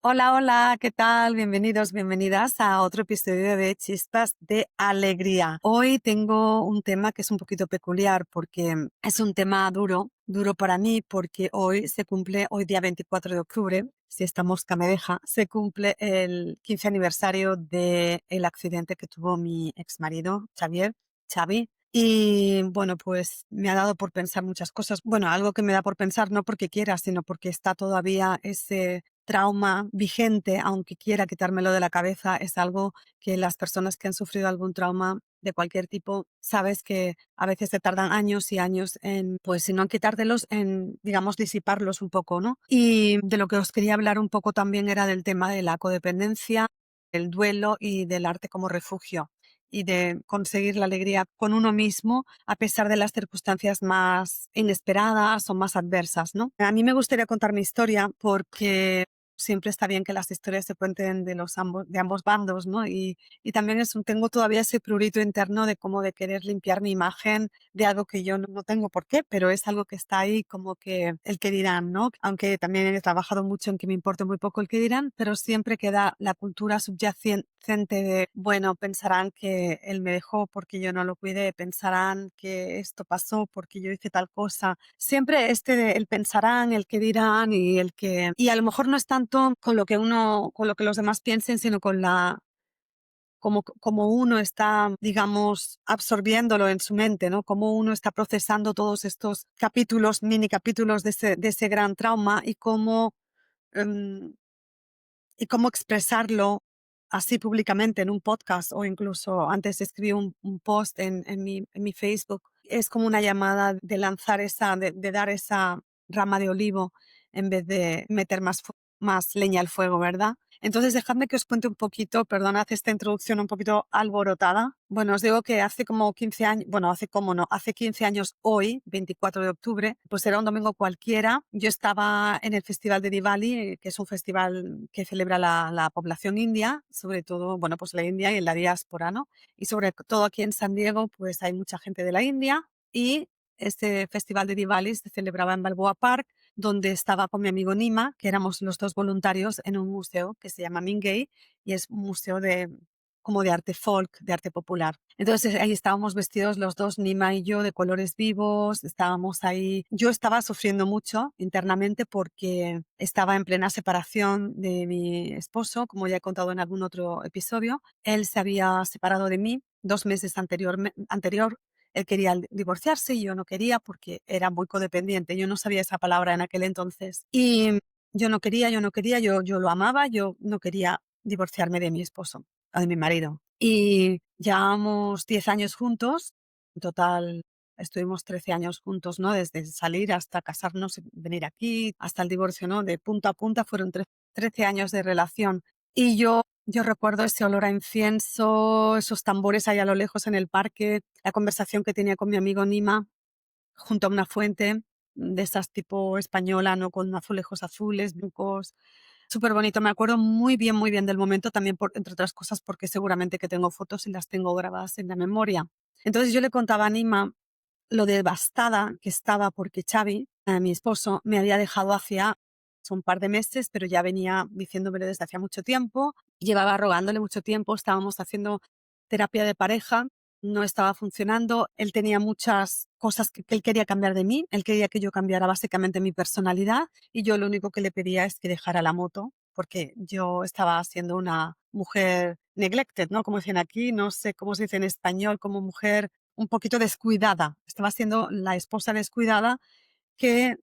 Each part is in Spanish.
Hola, hola, ¿qué tal? Bienvenidos, bienvenidas a otro episodio de Chispas de Alegría. Hoy tengo un tema que es un poquito peculiar porque es un tema duro para mí porque hoy día 24 de octubre, si esta mosca me deja, se cumple el 15 aniversario del accidente que tuvo mi exmarido, Xavi. Y bueno, pues me ha dado por pensar muchas cosas. Bueno, algo que me da por pensar no porque quiera, sino porque está todavía ese trauma vigente, aunque quiera quitármelo de la cabeza. Es algo que las personas que han sufrido algún trauma de cualquier tipo, sabes que a veces se tardan años y años en, pues si no en quitártelos, en, digamos, disiparlos un poco, ¿no? Y de lo que os quería hablar un poco también era del tema de la codependencia, el duelo y del arte como refugio y de conseguir la alegría con uno mismo a pesar de las circunstancias más inesperadas o más adversas, ¿no? A mí me gustaría contar mi historia porque siempre está bien que las historias se cuenten de ambos bandos, ¿no? Y también tengo todavía ese prurito interno de como de querer limpiar mi imagen de algo que yo no tengo por qué, pero es algo que está ahí como que el que dirán, ¿no? Aunque también he trabajado mucho en que me importe muy poco el que dirán, pero siempre queda la cultura subyacente de, bueno, pensarán que él me dejó porque yo no lo cuidé, pensarán que esto pasó porque yo hice tal cosa. Siempre el pensarán, el que dirán y a lo mejor no es tanto con lo que los demás piensen, sino con como uno está, digamos, absorbiéndolo en su mente, ¿no? Cómo uno está procesando todos estos capítulos, mini capítulos de ese gran trauma em, y cómo expresarlo así públicamente en un podcast o incluso antes escribí un post en mi Facebook. Es como una llamada de lanzar de dar esa rama de olivo en vez de meter más leña al fuego, ¿verdad? Entonces, dejadme que os cuente un poquito, perdonad esta introducción un poquito alborotada. Bueno, os digo que hace como 15 años, bueno, hace 15 años hoy, 24 de octubre, pues era un domingo cualquiera. Yo estaba en el Festival de Diwali, que es un festival que celebra la población india, sobre todo, bueno, pues la India y en la diáspora, ¿no? Y sobre todo aquí en San Diego, pues hay mucha gente de la India y este Festival de Diwali se celebraba en Balboa Park, donde estaba con mi amigo Nima, que éramos los dos voluntarios en un museo que se llama Mingei y es un museo como de arte folk, de arte popular. Entonces ahí estábamos vestidos los dos, Nima y yo, de colores vivos, estábamos ahí. Yo estaba sufriendo mucho internamente porque estaba en plena separación de mi esposo, como ya he contado en algún otro episodio. Él se había separado de mí 2 meses anterior. Él quería divorciarse y yo no quería porque era muy codependiente. Yo no sabía esa palabra en aquel entonces. Y yo lo amaba, yo no quería divorciarme de mi esposo, o de mi marido. Y llevamos 10 años juntos, en total estuvimos 13 años juntos, ¿no? Desde salir hasta casarnos, venir aquí, hasta el divorcio, ¿no? De punta a punta fueron 13 años de relación. Y yo recuerdo ese olor a incienso, esos tambores ahí a lo lejos en el parque, la conversación que tenía con mi amigo Nima junto a una fuente de esas tipo española, ¿no? Con azulejos azules, blancos, súper bonito. Me acuerdo muy bien del momento también, entre otras cosas, porque seguramente que tengo fotos y las tengo grabadas en la memoria. Entonces yo le contaba a Nima lo devastada que estaba porque Xavi, mi esposo, me había dejado hacía un par de meses, pero ya venía diciéndomelo desde hacía mucho tiempo, llevaba rogándole mucho tiempo, estábamos haciendo terapia de pareja, no estaba funcionando, él tenía muchas cosas que él quería cambiar de mí, él quería que yo cambiara básicamente mi personalidad y yo lo único que le pedía es que dejara la moto, porque yo estaba siendo una mujer neglected, ¿no? Como dicen aquí, no sé cómo se dice en español, como mujer un poquito descuidada. Estaba siendo la esposa descuidada que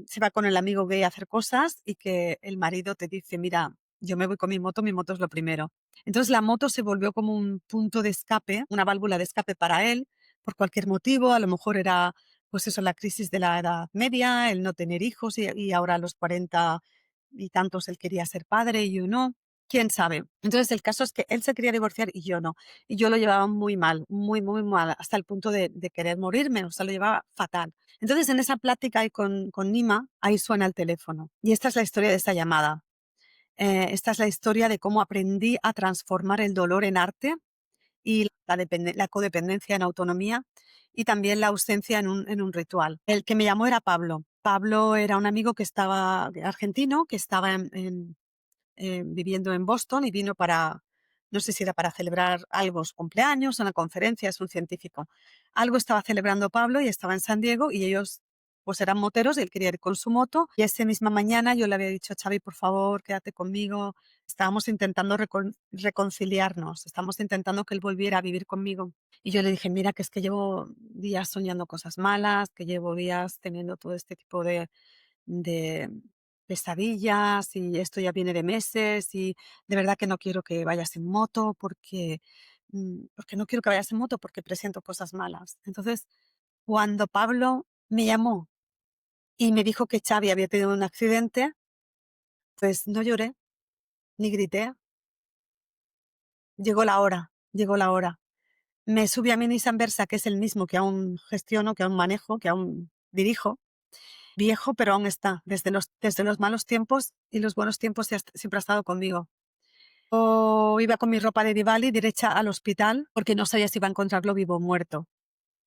se va con el amigo gay a hacer cosas y que el marido te dice, mira, yo me voy con mi moto es lo primero. Entonces la moto se volvió como un punto de escape, una válvula de escape para él, por cualquier motivo. A lo mejor era, pues eso, la crisis de la edad media, el no tener hijos y ahora a los 40 y tantos él quería ser padre y yo no. ¿Quién sabe? Entonces el caso es que él se quería divorciar y yo no. Y yo lo llevaba muy mal, muy mal, hasta el punto de querer morirme, o sea, lo llevaba fatal. Entonces, en esa plática ahí con Nima, ahí suena el teléfono. Y esta es la historia de esta llamada. Esta es la historia de cómo aprendí a transformar el dolor en arte y la codependencia en autonomía y también la ausencia en un ritual. El que me llamó era Pablo. Pablo era un amigo que estaba argentino, que estaba viviendo en Boston y vino para, no sé si era para celebrar algo, su cumpleaños, una conferencia, es un científico. Algo estaba celebrando Pablo y estaba en San Diego y ellos pues eran moteros y él quería ir con su moto. Y esa misma mañana yo le había dicho a Xavi, por favor, quédate conmigo. Estábamos intentando reconciliarnos, estábamos intentando que él volviera a vivir conmigo. Y yo le dije, mira, que es que llevo días soñando cosas malas, que llevo días teniendo todo este tipo de pesadillas y esto ya viene de meses y de verdad que no quiero que vayas en moto porque no quiero que vayas en moto porque presiento cosas malas. Entonces, cuando Pablo me llamó y me dijo que Xavi había tenido un accidente, pues no lloré ni grité. Llegó la hora, llegó la hora. Me subí a mi Nissan Versa, que es el mismo que aún gestiono, que aún manejo, que aún dirijo. Viejo, pero aún está. Desde los malos tiempos y los buenos tiempos siempre ha estado conmigo. Yo iba con mi ropa de Diwali derecha al hospital porque no sabía si iba a encontrarlo vivo o muerto.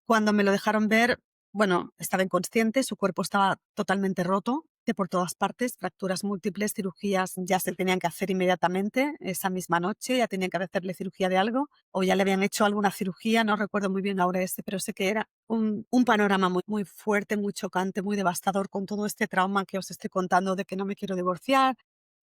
Cuando me lo dejaron ver, bueno, estaba inconsciente, su cuerpo estaba totalmente roto de por todas partes, fracturas múltiples, cirugías ya se tenían que hacer inmediatamente, esa misma noche ya tenían que hacerle cirugía de algo, o ya le habían hecho alguna cirugía, no recuerdo muy bien ahora pero sé que era un panorama muy, muy fuerte, muy chocante, muy devastador con todo este trauma que os estoy contando de que no me quiero divorciar,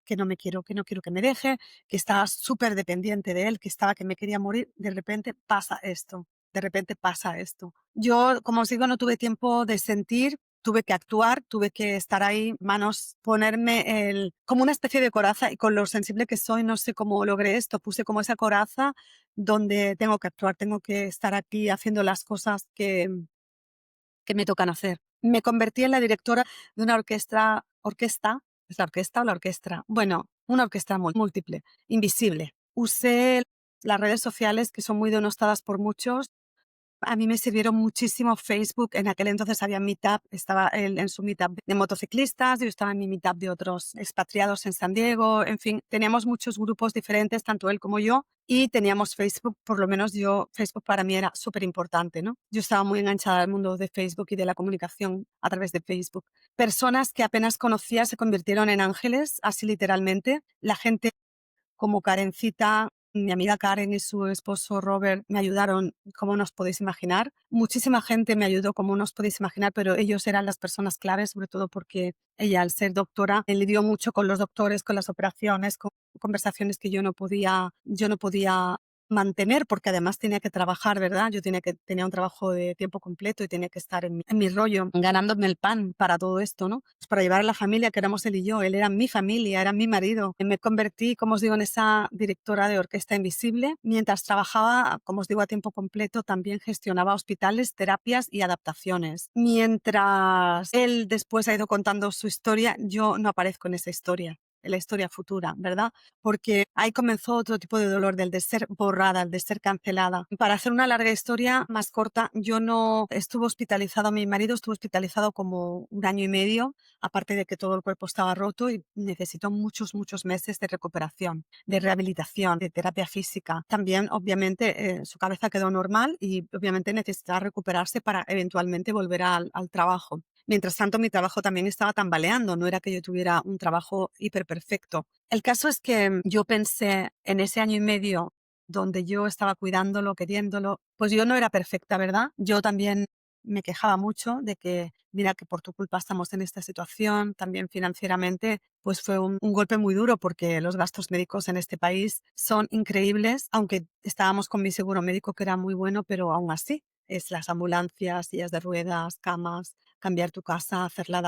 que no quiero que me deje, que estaba súper dependiente de él, que estaba que me quería morir, de repente pasa esto. De repente pasa esto. Yo, como os digo, no tuve tiempo de sentir, tuve que actuar, tuve que estar ahí, manos, ponerme como una especie de coraza y con lo sensible que soy, no sé cómo logré esto, puse como esa coraza donde tengo que actuar, tengo que estar aquí haciendo las cosas que me tocan hacer. Me convertí en la directora de una orquesta, ¿es la orquesta o la orquestra? Bueno, una orquesta múltiple, invisible. Usé las redes sociales que son muy denostadas por muchos. A mí me sirvieron muchísimo Facebook. En aquel entonces había Meetup, estaba él en su Meetup de motociclistas, yo estaba en mi Meetup de otros expatriados en San Diego. En fin, teníamos muchos grupos diferentes, tanto él como yo, y teníamos Facebook, por lo menos yo, Facebook para mí era súper importante, ¿no? Yo estaba muy enganchada al mundo de Facebook y de la comunicación a través de Facebook. Personas que apenas conocía se convirtieron en ángeles, así literalmente. La gente como Karencita, mi amiga Karen y su esposo Robert me ayudaron, como no os podéis imaginar. Muchísima gente me ayudó, como no os podéis imaginar, pero ellos eran las personas claves, sobre todo porque ella, al ser doctora, lidió mucho con los doctores, con las operaciones, con conversaciones que yo no podía mantener porque además tenía que trabajar, ¿verdad? Yo tenía un trabajo de tiempo completo y tenía que estar en mi rollo, ganándome el pan para todo esto, ¿no? Pues para llevar a la familia que éramos él y yo. Él era mi familia, era mi marido. Y me convertí, como os digo, en esa directora de Orquesta Invisible. Mientras trabajaba, como os digo, a tiempo completo, también gestionaba hospitales, terapias y adaptaciones. Mientras él después ha ido contando su historia, yo no aparezco en la historia futura, ¿verdad? Porque ahí comenzó otro tipo de dolor, del de ser borrada, el de ser cancelada. Para hacer una larga historia más corta, yo no estuve hospitalizado, mi marido estuvo hospitalizado como 1 año y medio, aparte de que todo el cuerpo estaba roto y necesitó muchos, muchos meses de recuperación, de rehabilitación, de terapia física. También, obviamente, su cabeza quedó normal y obviamente necesitaba recuperarse para eventualmente volver al trabajo. Mientras tanto, mi trabajo también estaba tambaleando, no era que yo tuviera un trabajo hiper perfecto. El caso es que yo pensé en ese 1 año y medio donde yo estaba cuidándolo, queriéndolo, pues yo no era perfecta, ¿verdad? Yo también me quejaba mucho de que, mira, que por tu culpa estamos en esta situación, también financieramente, pues fue un golpe muy duro porque los gastos médicos en este país son increíbles, aunque estábamos con mi seguro médico que era muy bueno, pero aún así es las ambulancias, sillas de ruedas, camas, cambiar tu casa, hacerla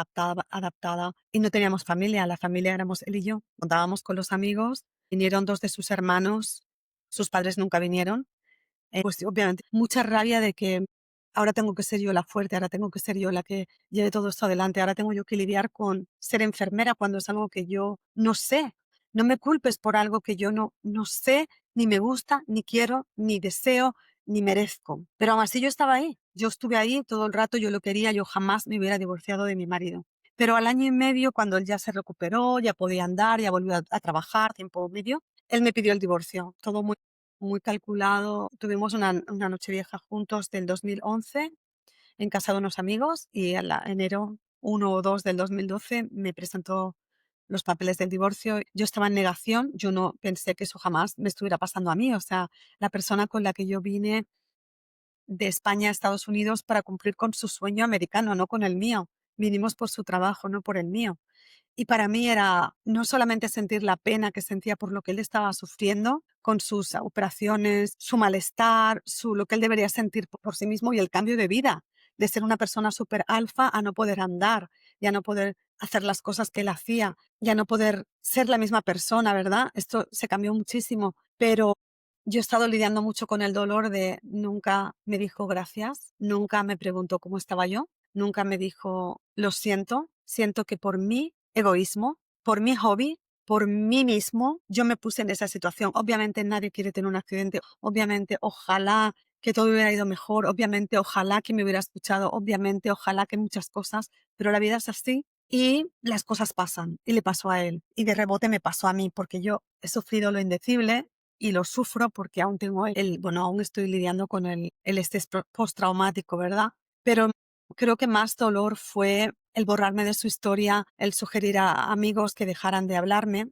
adaptada. Y no teníamos familia, la familia éramos él y yo. Contábamos con los amigos, vinieron dos de sus hermanos, sus padres nunca vinieron. Pues sí, obviamente, mucha rabia de que ahora tengo que ser yo la fuerte, ahora tengo que ser yo la que lleve todo esto adelante, ahora tengo yo que lidiar con ser enfermera cuando es algo que yo no sé. No me culpes por algo que yo no sé, ni me gusta, ni quiero, ni deseo, ni merezco. Pero aún así yo estaba ahí, yo estuve ahí todo el rato, yo lo quería, yo jamás me hubiera divorciado de mi marido. Pero al 1 año y medio, cuando él ya se recuperó, ya podía andar, ya volvió a trabajar, tiempo medio, él me pidió el divorcio. Todo muy calculado. Tuvimos una nochevieja juntos del 2011 en casa de unos amigos y en enero 1 o 2 del 2012 me presentó los papeles del divorcio. Yo estaba en negación, yo no pensé que eso jamás me estuviera pasando a mí. O sea, la persona con la que yo vine de España a Estados Unidos para cumplir con su sueño americano, no con el mío. Vinimos por su trabajo, no por el mío. Y para mí era no solamente sentir la pena que sentía por lo que él estaba sufriendo con sus operaciones, su malestar, lo que él debería sentir por sí mismo y el cambio de vida, de ser una persona súper alfa a no poder andar, ya no poder hacer las cosas que él hacía, ya no poder ser la misma persona, ¿verdad? Esto se cambió muchísimo, pero yo he estado lidiando mucho con el dolor de nunca me dijo gracias, nunca me preguntó cómo estaba yo, nunca me dijo lo siento, siento que por mí egoísmo, por mi hobby, por mí mismo, yo me puse en esa situación. Obviamente nadie quiere tener un accidente, obviamente ojalá que todo hubiera ido mejor, obviamente ojalá que me hubiera escuchado, obviamente ojalá que muchas cosas, pero la vida es así y las cosas pasan y le pasó a él y de rebote me pasó a mí porque yo he sufrido lo indecible y lo sufro porque aún tengo bueno, aún estoy lidiando con el estrés postraumático, ¿verdad? Pero creo que más dolor fue el borrarme de su historia, el sugerir a amigos que dejaran de hablarme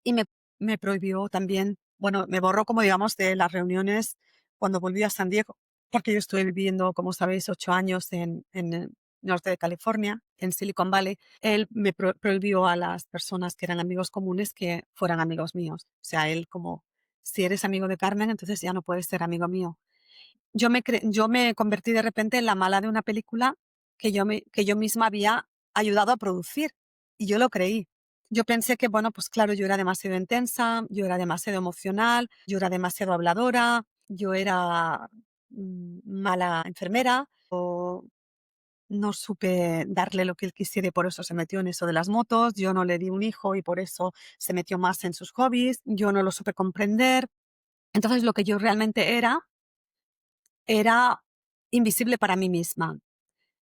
y me prohibió también, bueno, me borró como digamos de las reuniones cuando volví a San Diego, porque yo estuve viviendo, como sabéis, 8 años en el norte de California, en Silicon Valley. Él me prohibió a las personas que eran amigos comunes que fueran amigos míos. O sea, él como, si eres amigo de Carmen, entonces ya no puedes ser amigo mío. Yo me convertí de repente en la mala de una película que yo misma había ayudado a producir y yo lo creí. Yo pensé que, bueno, pues claro, yo era demasiado intensa, yo era demasiado emocional, yo era demasiado habladora, yo era mala enfermera o no supe darle lo que él quisiera y por eso se metió en eso de las motos, yo no le di un hijo y por eso se metió más en sus hobbies, yo no lo supe comprender. Entonces lo que yo realmente era invisible para mí misma.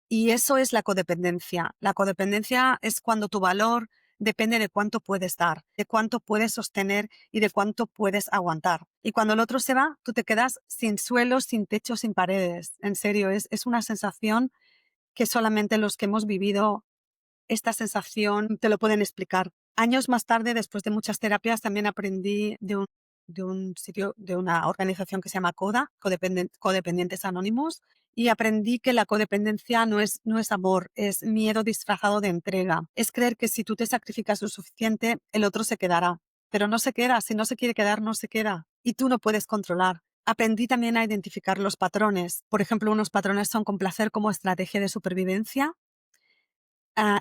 Y eso es la codependencia. La codependencia es cuando tu valor depende de cuánto puedes dar, de cuánto puedes sostener y de cuánto puedes aguantar. Y cuando el otro se va, tú te quedas sin suelo, sin techo, sin paredes. En serio, es una sensación que solamente los que hemos vivido esta sensación te lo pueden explicar. Años más tarde, después de muchas terapias, también aprendí de un sitio, de una organización que se llama CODA, Codependientes Anónimos, y aprendí que la codependencia no es amor, es miedo disfrazado de entrega. Es creer que si tú te sacrificas lo suficiente, el otro se quedará. Pero no se queda, si no se quiere quedar, no se queda. Y tú no puedes controlar. Aprendí también a identificar los patrones. Por ejemplo, unos patrones son complacer como estrategia de supervivencia,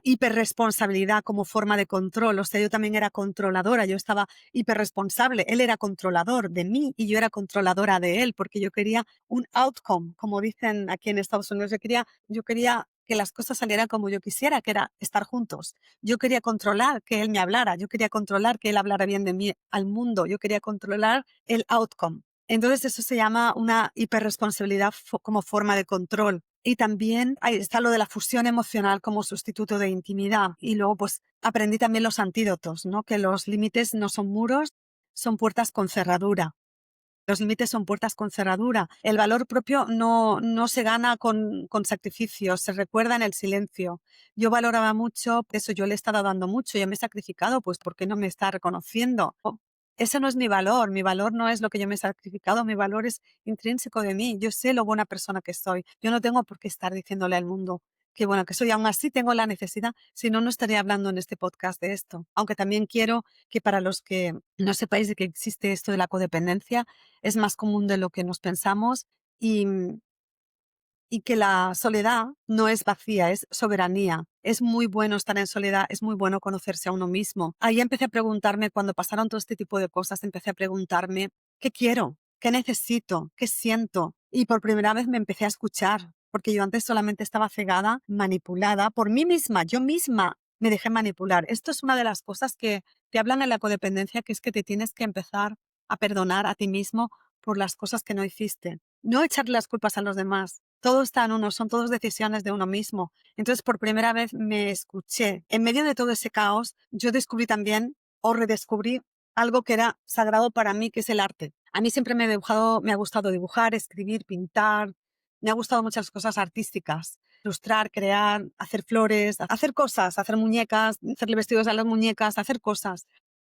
hiperresponsabilidad como forma de control. O sea, yo también era controladora, yo estaba hiperresponsable. Él era controlador de mí y yo era controladora de él porque yo quería un outcome, como dicen aquí en Estados Unidos. Yo quería que las cosas salieran como yo quisiera, que era estar juntos. Yo quería controlar que él me hablara, yo quería controlar que él hablara bien de mí al mundo, yo quería controlar el outcome. Entonces eso se llama una hiperresponsabilidad como forma de control. Y también ahí está lo de la fusión emocional como sustituto de intimidad. Y luego pues aprendí también los antídotos, ¿no? Que los límites no son muros, son puertas con cerradura. Los límites son puertas con cerradura. El valor propio no se gana con sacrificios, se recuerda en el silencio. Yo valoraba mucho, por eso yo le he estado dando mucho, yo me he sacrificado, pues ¿por qué no me está reconociendo? Ese no es mi valor no es lo que yo me he sacrificado, mi valor es intrínseco de mí. Yo sé lo buena persona que soy. Yo no tengo por qué estar diciéndole al mundo que bueno que soy, aún así tengo la necesidad, si no, no estaría hablando en este podcast de esto. Aunque también quiero que para los que no sepáis de que existe esto de la codependencia, es más común de lo que nos pensamos y, y que la soledad no es vacía, es soberanía. Es muy bueno estar en soledad, es muy bueno conocerse a uno mismo. Ahí empecé a preguntarme, cuando pasaron todo este tipo de cosas, empecé a preguntarme, ¿qué quiero? ¿Qué necesito? ¿Qué siento? Y por primera vez me empecé a escuchar, porque yo antes solamente estaba cegada, manipulada por mí misma, yo misma me dejé manipular. Esto es una de las cosas que te hablan en la codependencia, que es que te tienes que empezar a perdonar a ti mismo por las cosas que no hiciste. No echarle las culpas a los demás. Todo está en uno, son todas decisiones de uno mismo. Entonces, por primera vez me escuché. En medio de todo ese caos, yo descubrí también o redescubrí algo que era sagrado para mí, que es el arte. A mí siempre me ha gustado dibujar, escribir, pintar. Me ha gustado muchas cosas artísticas. ilustrar, crear, hacer flores, hacer cosas, hacer muñecas, hacerle vestidos a las muñecas, hacer cosas.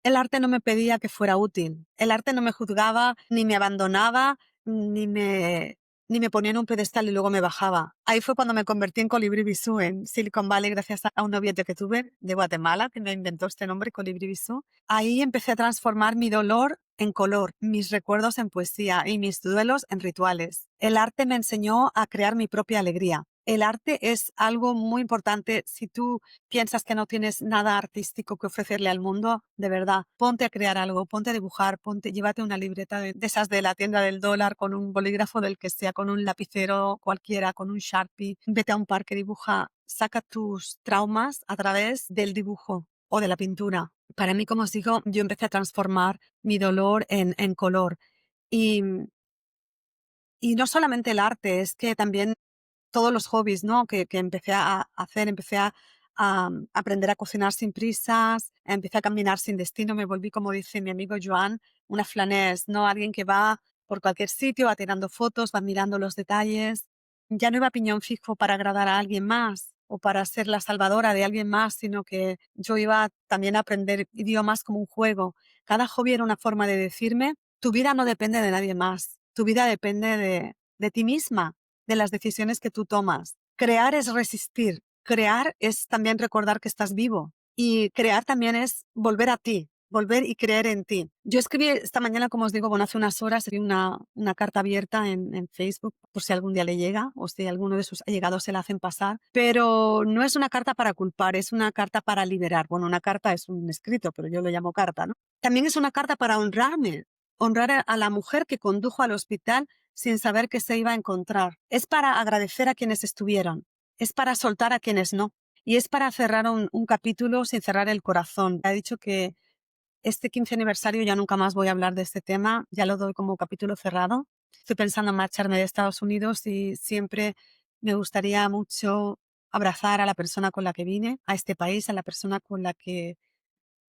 El arte no me pedía que fuera útil. El arte no me juzgaba, ni me abandonaba, ni me, ni me ponía en un pedestal y luego me bajaba. Ahí fue cuando me convertí en Colibrí Bisú en Silicon Valley gracias a un noviete que tuve de Guatemala que me inventó este nombre, Colibrí Bisú. Ahí empecé a transformar mi dolor en color, mis recuerdos en poesía y mis duelos en rituales. El arte me enseñó a crear mi propia alegría. El arte es algo muy importante. Si tú piensas que no tienes nada artístico que ofrecerle al mundo, de verdad, ponte a crear algo, ponte a dibujar, llévate una libreta de esas de la tienda del dólar con un bolígrafo del que sea, con un lapicero cualquiera, con un Sharpie, vete a un parque, dibuja, saca tus traumas a través del dibujo o de la pintura. Para mí, como os digo, yo empecé a transformar mi dolor en color. Y, y no solamente el arte, es que también todos los hobbies, ¿no? Que empecé a hacer, a aprender a cocinar sin prisas, empecé a caminar sin destino, me volví, como dice mi amigo Joan, una flanés, ¿no? Alguien que va por cualquier sitio, va tirando fotos, va mirando los detalles. Ya no iba a piñón fijo para agradar a alguien más o para ser la salvadora de alguien más, sino que yo iba también a aprender idiomas como un juego. Cada hobby era una forma de decirme, tu vida no depende de nadie más, tu vida depende de ti misma, de las decisiones que tú tomas. Crear es resistir, crear es también recordar que estás vivo y crear también es volver a ti, volver y creer en ti. Yo escribí esta mañana, como os digo, bueno, hace unas horas, escribí una carta abierta en Facebook por si algún día le llega o si alguno de sus allegados se la hacen pasar, pero no es una carta para culpar, es una carta para liberar. Bueno, una carta es un escrito, pero yo lo llamo carta, ¿no? También es una carta para honrarme, honrar a la mujer que condujo al hospital sin saber que se iba a encontrar. Es para agradecer a quienes estuvieron, es para soltar a quienes no, y es para cerrar un capítulo sin cerrar el corazón. Ha dicho que este 15 aniversario ya nunca más voy a hablar de este tema, ya lo doy como capítulo cerrado. Estoy pensando en marcharme de Estados Unidos y siempre me gustaría mucho abrazar a la persona con la que vine, a este país, a la persona con la que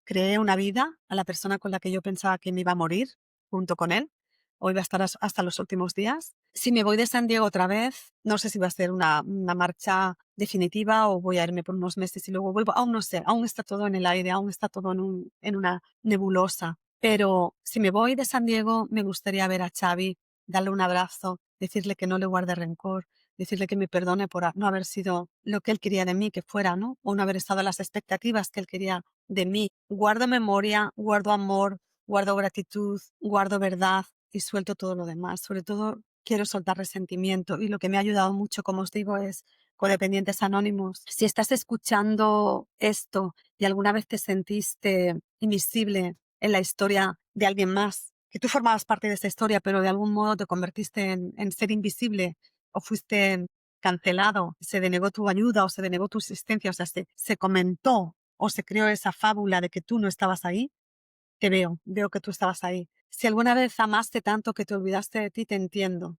creé una vida, a la persona con la que yo pensaba que me iba a morir junto con él. Hoy va a estar hasta los últimos días. Si me voy de San Diego otra vez, no sé si va a ser una marcha definitiva o voy a irme por unos meses y luego vuelvo. Aún no sé, aún está todo en el aire, aún está todo en una nebulosa. Pero si me voy de San Diego, me gustaría ver a Xavi, darle un abrazo, decirle que no le guarde rencor, decirle que me perdone por no haber sido lo que él quería de mí que fuera, ¿no? O no haber estado a las expectativas que él quería de mí. Guardo memoria, guardo amor, guardo gratitud, guardo verdad y suelto todo lo demás. Sobre todo quiero soltar resentimiento y lo que me ha ayudado mucho, como os digo, es Codependientes Anónimos. Si estás escuchando esto y alguna vez te sentiste invisible en la historia de alguien más, que tú formabas parte de esa historia, pero de algún modo te convertiste en ser invisible o fuiste cancelado, se denegó tu ayuda o se denegó tu existencia, o sea, se comentó o se creó esa fábula de que tú no estabas ahí, te veo que tú estabas ahí. Si alguna vez amaste tanto que te olvidaste de ti, te entiendo,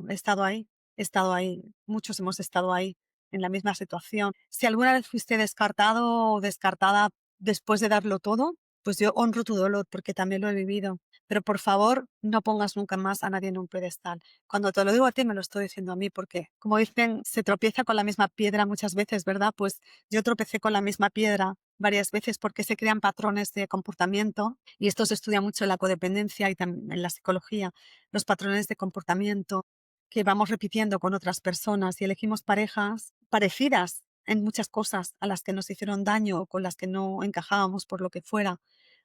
he estado ahí, muchos hemos estado ahí en la misma situación. Si alguna vez fuiste descartado o descartada después de darlo todo, pues yo honro tu dolor porque también lo he vivido. Pero por favor, no pongas nunca más a nadie en un pedestal. Cuando te lo digo a ti, me lo estoy diciendo a mí porque, como dicen, se tropieza con la misma piedra muchas veces, ¿verdad? Pues yo tropecé con la misma piedra varias veces porque se crean patrones de comportamiento y esto se estudia mucho en la codependencia y también en la psicología, los patrones de comportamiento que vamos repitiendo con otras personas y elegimos parejas parecidas en muchas cosas a las que nos hicieron daño o con las que no encajábamos por lo que fuera.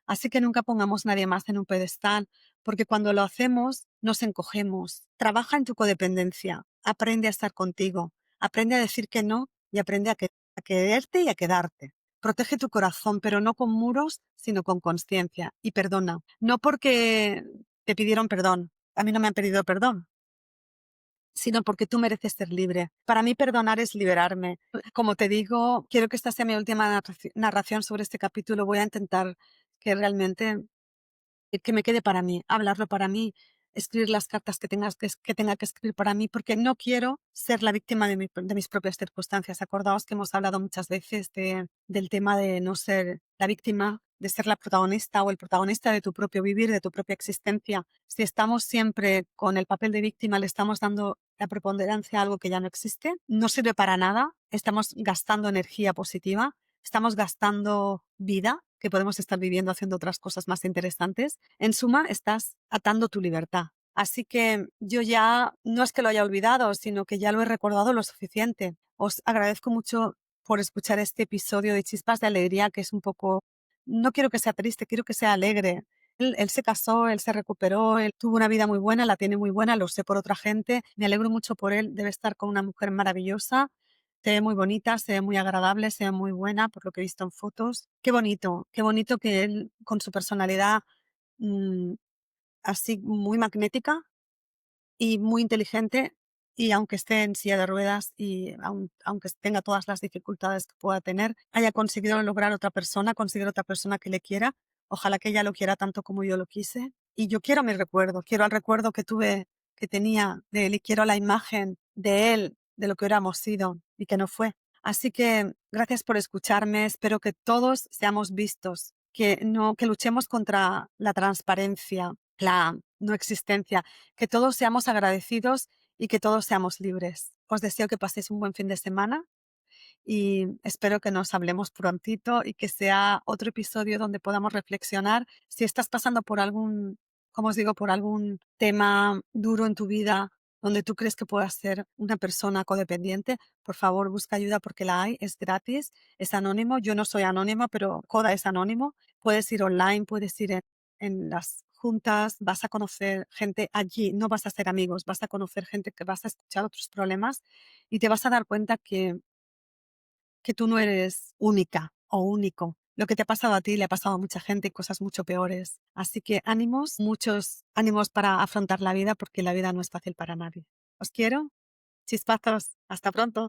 Así que nunca pongamos nadie más en un pedestal, porque cuando lo hacemos nos encogemos. Trabaja en tu codependencia, aprende a estar contigo, aprende a decir que no y aprende a quererte y a quedarte. Protege tu corazón, pero no con muros, sino con conciencia. Y perdona. No porque te pidieron perdón. A mí no me han pedido perdón, sino porque tú mereces ser libre. Para mí perdonar es liberarme. Como te digo, quiero que esta sea mi última narración sobre este capítulo. Voy a intentar que realmente que me quede para mí, hablarlo para mí. escribir las cartas que tenga que escribir para mí, porque no quiero ser la víctima de mis propias circunstancias. Acordaos que hemos hablado muchas veces del tema de no ser la víctima, de ser la protagonista o el protagonista de tu propio vivir, de tu propia existencia. Si estamos siempre con el papel de víctima, le estamos dando la preponderancia a algo que ya no existe, no sirve para nada, estamos gastando energía positiva, estamos gastando vida, que podemos estar viviendo haciendo otras cosas más interesantes. En suma, estás atando tu libertad. Así que yo ya no es que lo haya olvidado, sino que ya lo he recordado lo suficiente. Os agradezco mucho por escuchar este episodio de Chispas de Alegría, que es un poco, no quiero que sea triste, quiero que sea alegre. Él se casó, él se recuperó, él tuvo una vida muy buena, la tiene muy buena, lo sé por otra gente. Me alegro mucho por él, debe estar con una mujer maravillosa. Se ve muy bonita, se ve muy agradable, se ve muy buena por lo que he visto en fotos. Qué bonito que él con su personalidad mm, así muy magnética y muy inteligente, y aunque esté en silla de ruedas y aunque tenga todas las dificultades que pueda tener, haya conseguido lograr otra persona, conseguir otra persona que le quiera. Ojalá que ella lo quiera tanto como yo lo quise. Y yo quiero mi recuerdo, quiero el recuerdo que tuve, que tenía de él, y quiero la imagen de él, de lo que hubiéramos sido y que no fue. Así que gracias por escucharme. Espero que todos seamos vistos, que no, que luchemos contra la transparencia, la no existencia, que todos seamos agradecidos y que todos seamos libres. Os deseo que paséis un buen fin de semana y espero que nos hablemos prontito y que sea otro episodio donde podamos reflexionar. Si estás pasando por algún, como os digo, por algún tema duro en tu vida, donde tú crees que puedas ser una persona codependiente, por favor busca ayuda porque la hay, es gratis, es anónimo. Yo no soy anónima, pero Coda es anónimo. Puedes ir online, puedes ir en las juntas, vas a conocer gente allí, no vas a ser amigos, vas a conocer gente que vas a escuchar otros problemas y te vas a dar cuenta que tú no eres única o único. Lo que te ha pasado a ti le ha pasado a mucha gente y cosas mucho peores. Así que ánimos, muchos ánimos para afrontar la vida porque la vida no es fácil para nadie. Os quiero. Chispazos. Hasta pronto.